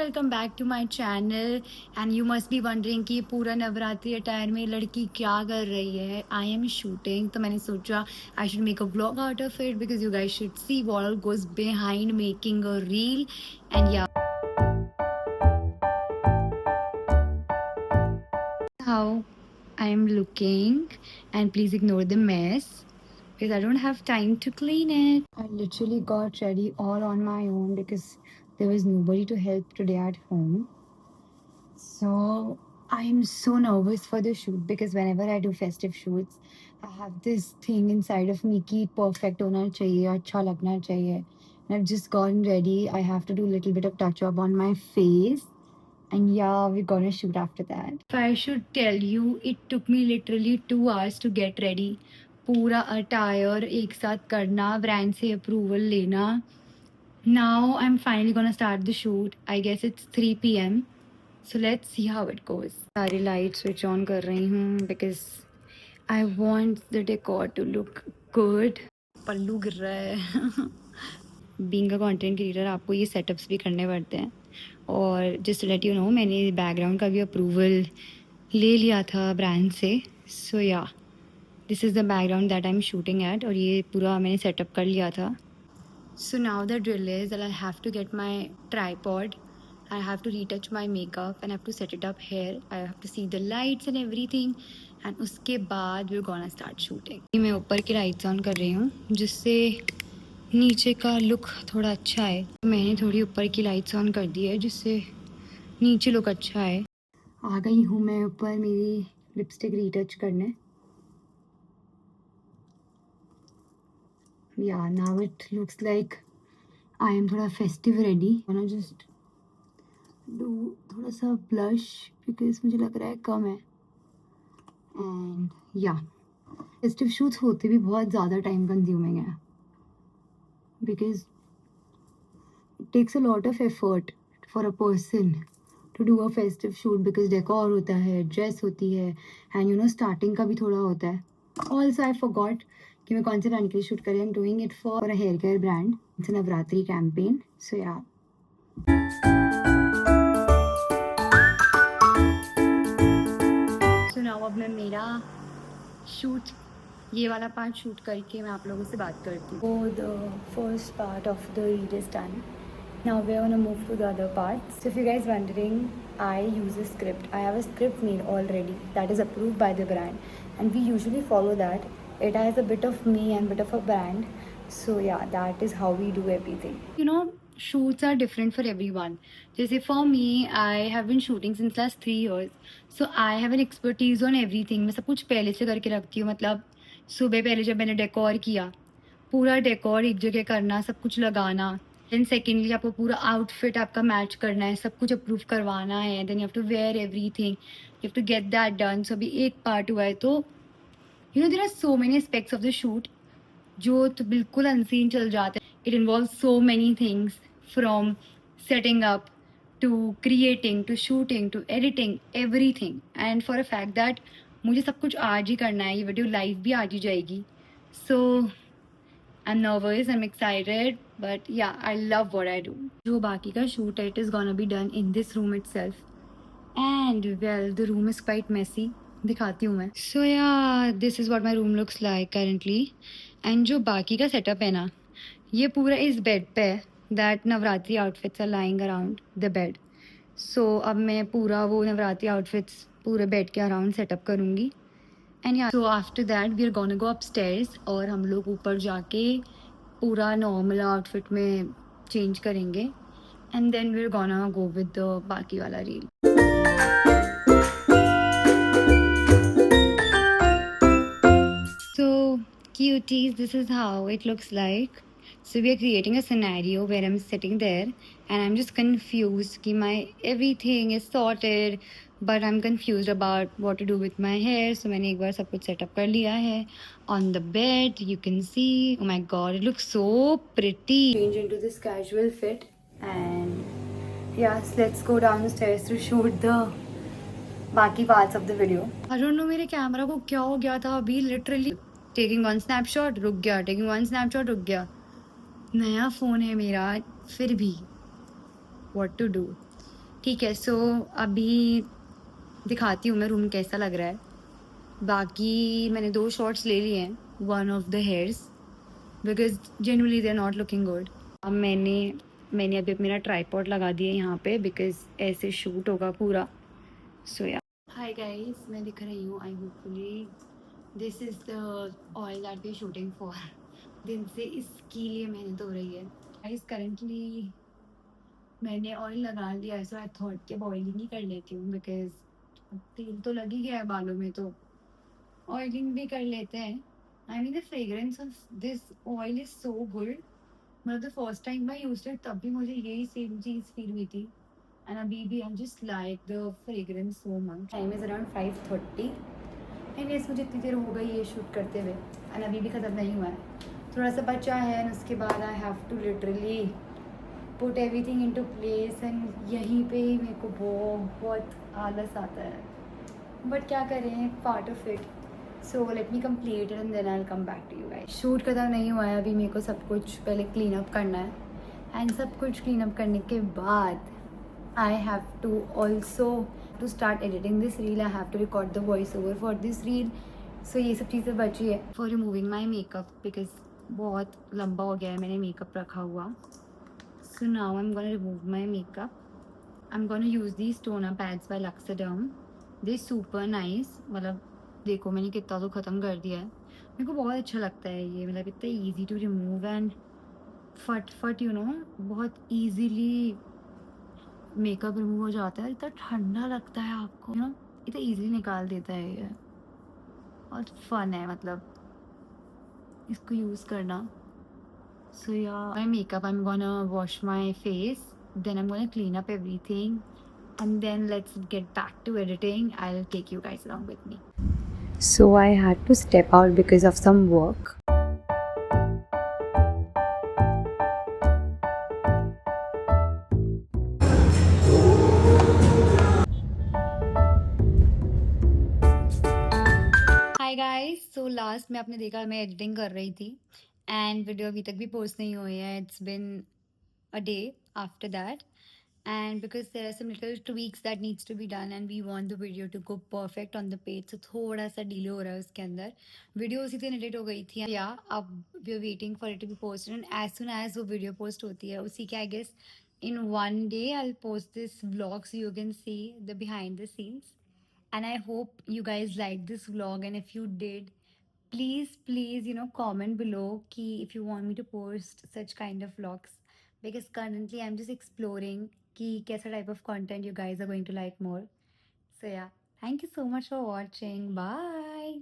Welcome back to my channel and you must be wondering कि पूरा Navratri attire में लड़की क्या कर रही है. आई एम शूटिंग, तो मैंने सोचा I should make a vlog out of it because you guys should see what all goes behind making a reel. And या how I am looking, and please ignore the mess because I don't have time to clean it. I literally got ready all on my own because there was nobody to help today at home. So I am so nervous for the shoot because whenever I do festive shoots, I have this thing inside of me कि perfect होना चाहिए, अच्छा लगना चाहिए. And I've just gotten ready. I have to do a little bit of touch up on my face. And yeah, we're gonna shoot after that. If I should tell you, it took me literally 2 hours to get ready. पूरा attire एक साथ करना, brand से approval लेना. Now I'm finally gonna start the shoot. I guess it's 3 p.m. So let's see how it goes. सारी light switch on कर रही हूँ because I want the decor to look good. पल्लू गिर रहा है. बीइंग अ कंटेंट क्रिएटर आपको ये setups भी करने पड़ते हैं. और जस्ट लेट यू नो, मैंने बैकग्राउंड का भी अप्रूवल ले लिया था ब्रांड से. सो या, this is the background that I am shooting at, और ये पूरा मैंने सेटअप कर लिया था. So now the drill is that I have to get my tripod, I have to retouch my makeup and I have to set it up here. I have to see the lights and everything, and उसके बाद we're gonna start shooting. मैं ऊपर की lights on कर रही हूँ जिससे नीचे का लुक थोड़ा अच्छा है. मैंने थोड़ी ऊपर की लाइट्स ऑन कर दी है जिससे नीचे लुक अच्छा है. आ गई हूँ मैं ऊपर मेरी लिपस्टिक रीटच करने. Yeah, now it looks like I am थोड़ा festive ready. Wanna just do थोड़ा सा blush because मुझे लग रहा है कम है. And yeah, festive shoots होते भी बहुत ज़्यादा time consuming है because it takes a lot of effort for a person to do a festive shoot because decor होता है, dress होती है, and you know starting का भी थोड़ा होता है. Also I forgot कि मैं कौन से ब्रांड के लिए शूट कर रही हूँ. I'm doing it for a hair care brand. It's a Navratri campaign. So yeah. So now अब मैं मेरा शूट, ये वाला पार्ट शूट करके मैं आप लोगों से बात करती हूँ. So the first part of the reel is done. Now we're gonna move to the other parts. So if you guys wondering, I use a script. I have a script made already that is approved by the brand, and we usually follow that. It has a bit of me and bit of a brand. So yeah, that is how we do everything. You know, shoots are different for everyone. जैसे for me, I have been shooting since last 3 years. So I have an expertise on everything. मैं सब कुछ पहले से करके रखती हूँ. मतलब सुबह पहले जब मैंने डेकोर किया, पूरा डेकोर एक जगह करना, सब कुछ लगाना. देन सेकेंडली आपको पूरा आउटफिट आपका मैच करना है, सब कुछ अप्रूव करवाना है. Then you have to wear everything, you have to get that done. So अभी एक पार्ट हुआ है, तो you know there are so many aspects of the shoot जो तो बिल्कुल अनसीन चल जाते हैं. It involve so many things from setting up to creating to shooting to editing everything. And for a fact that मुझे सब कुछ आज ही करना है. ये वीडियो लाइव भी आज ही जाएगी. सो I'm nervous, I'm excited, but yeah, I love what I do. जो बाकी का shoot है, it is gonna be done in this room itself. And well, the room is quite messy. दिखाती हूँ मैं. So yeah, this is what my room looks like currently. And जो बाकी का setup है ना, ये पूरा इस bed पे है. That Navratri outfits are lying around the bed. So अब मैं पूरा वो नवरात्रि outfits पूरे bed के around setup करूँगी. And yeah, so after that we are gonna go upstairs, और हम लोग ऊपर जाके पूरा नॉर्मल आउटफिट में चेंज करेंगे. And then we are gonna go with the बाकी वाला reel. So cuties, this is how it looks like. So we are creating a scenario where I'm sitting there and I'm just confused कि my everything is sorted, but I'm confused about what to do with my hair. So मैंने एक बार सब कुछ setup कर लिया है. On the bed, you can see, oh my god, it looks so pretty. Change into this casual fit, and yes, let's go downstairs to shoot the बाकी parts of the video. I don't know मेरे camera को क्या हो गया था अभी. Literally taking one snapshot रुक गया, टेकिंग वन स्नैपशॉट रुक गया. नया फ़ोन है मेरा, फिर भी व्हाट टू डू. ठीक है, सो अभी दिखाती हूँ मैं रूम कैसा लग रहा है। बाकी मैंने 2 शॉट्स ले लिए हैं, one of the hairs because genuinely they are not looking good. अब मैंने अभी मेरा ट्राइपॉड लगा दिया है यहाँ पे बिकॉज़ ऐसे शूट होगा पूरा। सो या हाय गाइस, मैं दिख रही हूँ, I hopefully this is the oil that we are shooting for. दिन से इसके लिए मेहनत हो रही है। गाइस करंटली मैंने ऑयल लगा लिया है, सो आई थॉट कि ऑयलिंग ही कर लेती हूँ बिकॉज़ तेल तो लग ही गया है बालों में, तो ऑयलिंग भी कर लेते हैं। I mean the fragrance of this oil is so good. मतलब the first time I used it तब भी मुझे यही सेम चीज़ फील हुई थी एंड अभी भी I am just like the fragrance so much. Time is around 5:30 and yes मुझे इतनी देर हो गई ये शूट करते हुए एंड अभी भी ख़त्म नहीं हुआ है, थोड़ा सा बचा है एंड उसके बाद I have to literally put everything into place and यहीं पे ही मेरे को बहुत आलस आता है, बट क्या करें, part of it. So let me complete and then I will come back to you guys. Shoot खत्म नहीं हुआ है अभी, मेरे को सब कुछ पहले क्लीन अप करना है एंड सब कुछ क्लीन अप करने के बाद I have to also to start editing this reel, I have to record the voice over for this reel. So ये सब चीज़ें बची है for removing my makeup because बहुत लंबा हो गया है मैंने मेकअप रखा हुआ। So now I'm gonna remove my makeup. I'm gonna use these toner pads by Luxaderm. They're super nice. मतलब देखो मैंने कितना तो ख़त्म कर दिया है। मेरे को बहुत अच्छा लगता है ये, मतलब इतना easy to remove and फट यू नो बहुत easily मेकअप रिमूव हो जाता है। इतना ठंडा लगता है आपको, यू नो इतना easily निकाल देता है ये। और फन है मतलब इसको यूज़ करना। So yeah, my makeup, I'm gonna wash my face, then I'm gonna clean up everything, and then let's get back to editing. I'll take you guys along with me. So I had to step out because of some work. Hi guys, so last में आपने देखा मैं editing कर रही थी and video अभी तक भी पोस्ट नहीं हुई है। It's been a day after that, and because there are some little tweaks that needs to be done and we want the video to go perfect on the page, so थोड़ा सा delay हो रहा है उसके अंदर। Video उसी दिन edit हो गई थी या अब we are waiting for it to be posted and as soon as वो वीडियो पोस्ट होती है उसी के I guess in one day I'll post this vlog so you can see the behind the scenes, and I hope you guys liked this vlog, and if you did, please comment below ki if you want me to post such kind of vlogs, because currently I'm just exploring ki kaisa type of content you guys are going to like more. So yeah, thank you so much for watching. Bye.